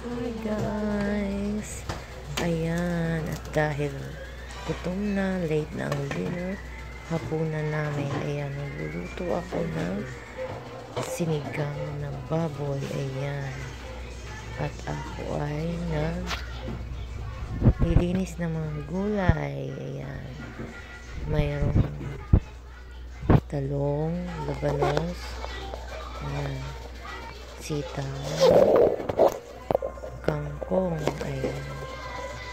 Hi guys! Ayan, at dahil gutom na, late na ang dinner, hapunan namin. Ayan, nagluluto ako ng sinigang na baboy. Ayan. At ako ay nilinis ng mga gulay. Ayan. Mayroong talong, labanos, ayan, sitaw, kangkong. Ayan.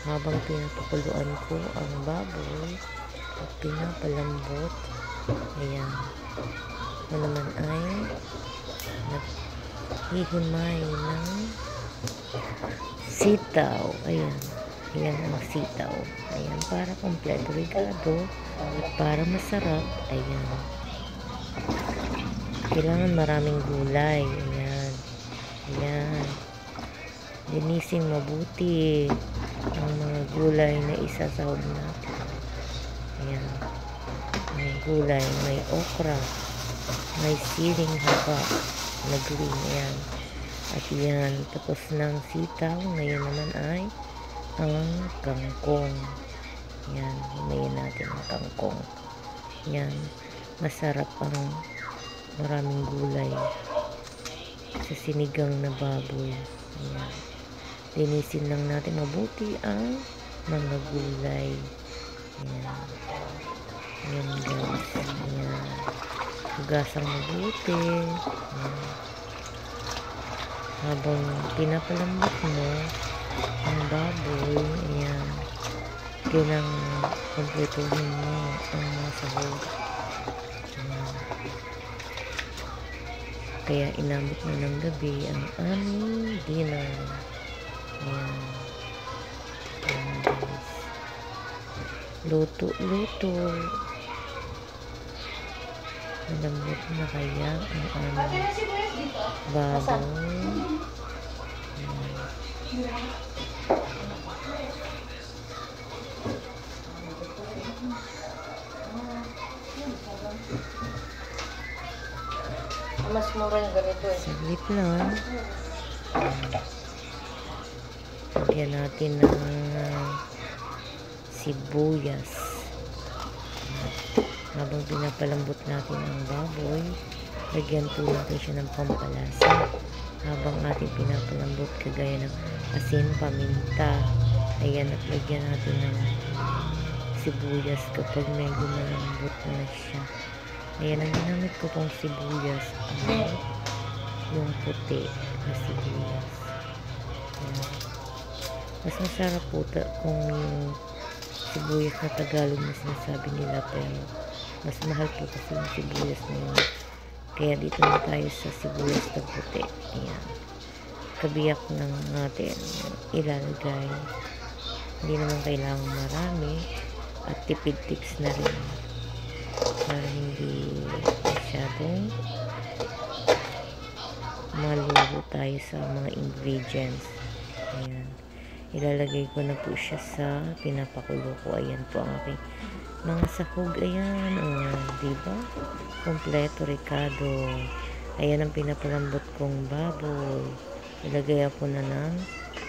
Habang pinapakuluan ko ang baboy at pinapalambot, ayan, ako naman ay naghihimay ng sitaw. Ayan. Ayan ang sitaw. Ayan, para kompleto regado at para masarap. Ayan. Kailangan maraming gulay. Ayan. Ayan. Linisin mabuti ang mga gulay na isasahog natin. Ayan. May gulay, may okra, may siling haba na green. Ayan. At yan, tapos ng sitaw, ngayon naman ay ang kangkong. Yan, himayin natin ang kangkong. Yan, masarap ang maraming gulay sa sinigang na baboy. Yan, linisin lang natin mabuti ang mga gulay. Yan, yan guys. Yan, hugasang mabuti. Yan. Habang pinapalambot mo ang baboy, ayan, kailangan kompletuhin mo ang mga sahog. Ayan. Kaya inabot na ng gabi ang aming dinner. Ayan. Ayan guys. Luto. Malambot na kaya ang aming baboy. Mas mura yung ganito eh. Saglit lang. Lagyan natin ng sibuyas. Habang pinapalambot natin ang baboy, lagyan po natin siya ng pampalasa. Habang ating pinapalambot, kagaya ng asin, paminta. Ayan, at lagyan natin ng sibuyas kapag medyo malambot na siya. Ayan, ang ginamit ko pong sibuyas ay yung puti na sibuyas. Ayan. Mas masarap po kung yung sibuyas na Tagalog na sinasabi nila, pero mas mahal po kasi yung sibuyas na yun. Kaya dito na tayo sa sibuyas na puti. Ayan. Kabiyak ng natin ilalagay. Hindi naman kailangan marami. At tipid tips na rin. Para hindi masyadong maluro tayo sa mga ingredients. Ayan. Ilalagay ko na po siya sa pinapakulo ko. Ayan po ang aking mga sahog. Ayan. Diba? Kompleto regado. Ayan ang pinapalambot kong baboy. Ilagay ako na ng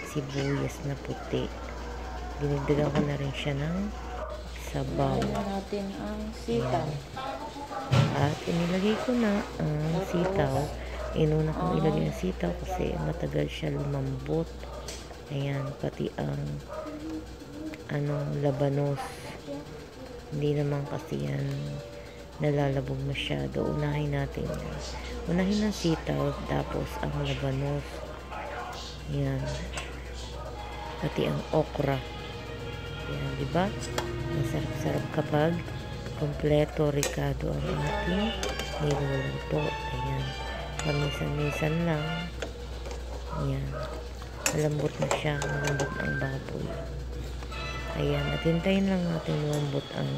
sibuyas na puti. Dinigdagan ko na rin siya ng sabaw. Ilagay natin ang sitaw. At inilagay ko na ang sitaw. Inuna kong ilagay ang sitaw kasi matagal siya lumambot. Ayan, pati ang labanos. Hindi naman kasi yan nalalabog masyado. Unahin natin yan. Unahin ang sitaw, tapos ang labanos. Ayan. Pati ang okra. Ayan, diba? Masarap-sarap kapag kompleto regado ang ating niluluto. Ayan. Paminsan-minsan lang. Ayan. Malambot na siya. Malambot ang baboy. Ayan. At hintayin lang natin malambot ang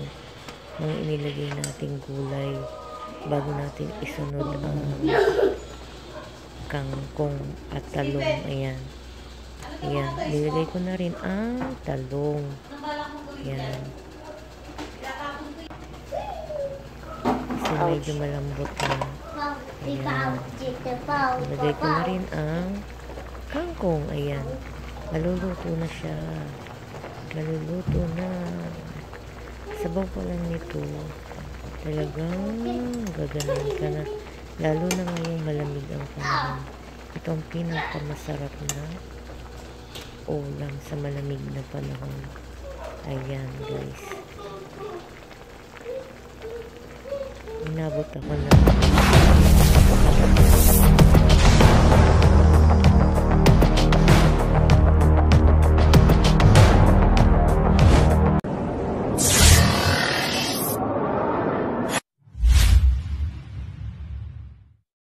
mga inilagay nating gulay bago natin isunod ang kangkong at talong. Ayan. Ayan. Nilagay ko na rin ang talong. Ayan. Kasi medyo malambot na. Ayan. Nilagay ko na rin ang kangkong. Ayan. Maluluto na siya. Maluluto na. Sabaw pa lang nito. Talagang gaganan ka na. Lalo na ngayong malamig ang panahon. Ito ang pinakamasarap na ulam sa malamig na panahon. Ayan guys. Inabot ako na